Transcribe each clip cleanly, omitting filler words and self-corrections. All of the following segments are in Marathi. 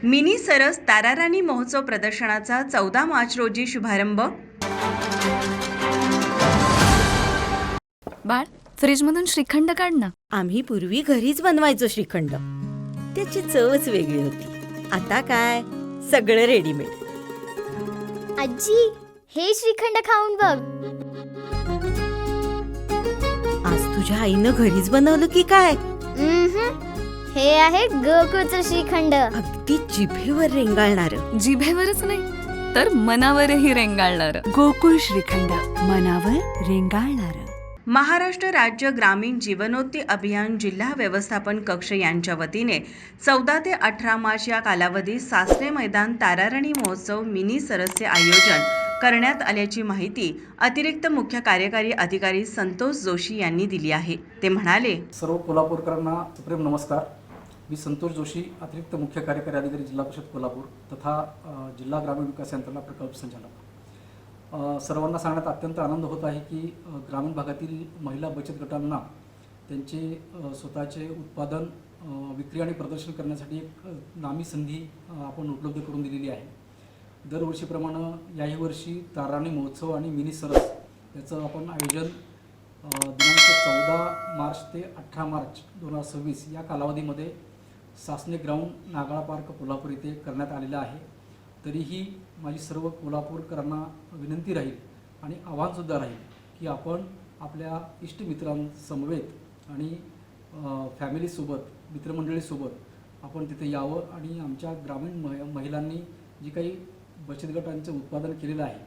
मिनी सरस ताराराणी महोत्सव प्रदर्शनाचा 14 मार्च रोजी शुभारंभ. बाळ, फ्रीजमधून श्रीखंड काढ ना. आम्ही पूर्वी घरीच बनवायचो श्रीखंड. त्याची चवच वेगळी होती. आता काय सगळं रेडीमेड. आजी, हे श्रीखंड खाऊन बघ. आज तुझ्या आईनं घरीच बनवलं की काय? हे आहे गोकुळचं श्रीखंड. अगदी जिभेवर रेंगाळणार. जिभेवरच नाही तर मनावरही रेंगाळणार. गोकुळ श्रीखंड, मनावर रेंगाळणार. महाराष्ट्र राज्य ग्रामीण जीवनोन्नती अभियान जिल्हा व्यवस्थापन कक्ष यांच्या वतीने 14 ते 18 मार्च या कालावधीत सासणे मैदान ताराराणी महोत्सव मिनी सरसचे आयोजन करण्यात आल्याची माहिती अतिरिक्त मुख्य कार्यकारी अधिकारी संतोष जोशी यांनी दिली आहे. ते म्हणाले, सर्व कोल्हापूरकरांना सुप्रेम नमस्कार. मी संतोष जोशी, अतिरिक्त मुख्य कार्यकारी अधिकारी जिल्हा परिषद कोल्हापूर तथा जिल्हा ग्रामीण विकास यंत्रणा प्रकल्प संचालक. सर्वांना सांगण्यात अत्यंत आनंद होत आहे की ग्रामीण भागातील महिला बचत गटांना त्यांचे स्वतःचे उत्पादन विक्री आणि प्रदर्शन करण्यासाठी एक नामी संधी आपण उपलब्ध करून दिलेली आहे. दरवर्षीप्रमाणे याही वर्षी ताराराणी महोत्सव आणि मिनी सरस याचं आपण आयोजन दिनांक 14 मार्च ते 18 मार्च 2026 या कालावधीमध्ये सासणे ग्राउंड, नागाळा पार्क, कोल्हापूर येथे करण्यात आलेलं आहे. तरीही माझी सर्व कोल्हापूरकरांना विनंती राहील आणि आव्हानसुद्धा राहील की आपण आपल्या इष्टमित्रांसमवेत आणि फॅमिलीसोबत, मित्रमंडळीसोबत आपण तिथे यावं आणि आमच्या ग्रामीण महिलांनी जी काही बचत गटांचं उत्पादन केलेलं आहे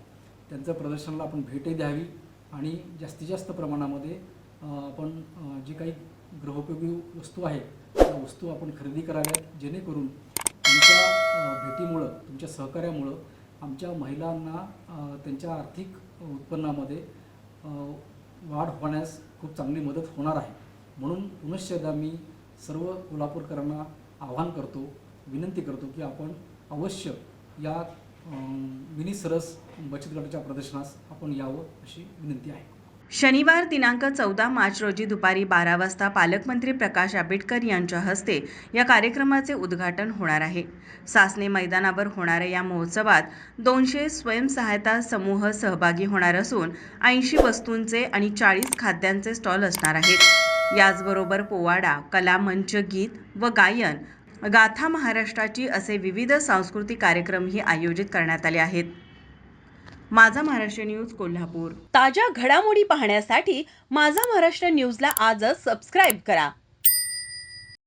त्यांचं प्रदर्शनाला आपण भेटही द्यावी आणि जास्तीत जास्त प्रमाणामध्ये आपण जी काही गृहोपयोगी वस्तू आहे त्या वस्तू आपण खरेदी कराव्यात, जेणेकरून तुमच्या भेटीमुळं, तुमच्या सहकार्यामुळं आमच्या महिलांना त्यांच्या आर्थिक उत्पन्नामध्ये वाढ होण्यास खूप चांगली मदत होणार आहे. म्हणून पुनश्च एकदा मी सर्व कोल्हापूरकरांना आवाहन करतो, विनंती करतो की आपण अवश्य या मिनी सरस बचत गटाच्या प्रदर्शनास आपण यावं अशी विनंती आहे. शनिवार दिनांक 14 मार्च रोजी दुपारी 12 वाजता पालकमंत्री प्रकाश आंबेडकर यांच्या हस्ते या कार्यक्रमाचे उद्घाटन होणार आहे. सासणे मैदानावर होणाऱ्या या महोत्सवात 200 स्वयंसहायता समूह सहभागी होणार असून 80 वस्तूंचे आणि 40 खाद्यांचे स्टॉल असणार आहेत. याचबरोबर पोवाडा, कलामंच, गीत व गायन, गाथा महाराष्ट्राची असे विविध सांस्कृतिक कार्यक्रमही आयोजित करण्यात आले आहेत. माझा महाराष्ट्र न्यूज कोल्हापूर. ताज्या घडामोडी पाहण्यासाठी माझा महाराष्ट्र न्यूजला आजच सबस्क्राईब करा.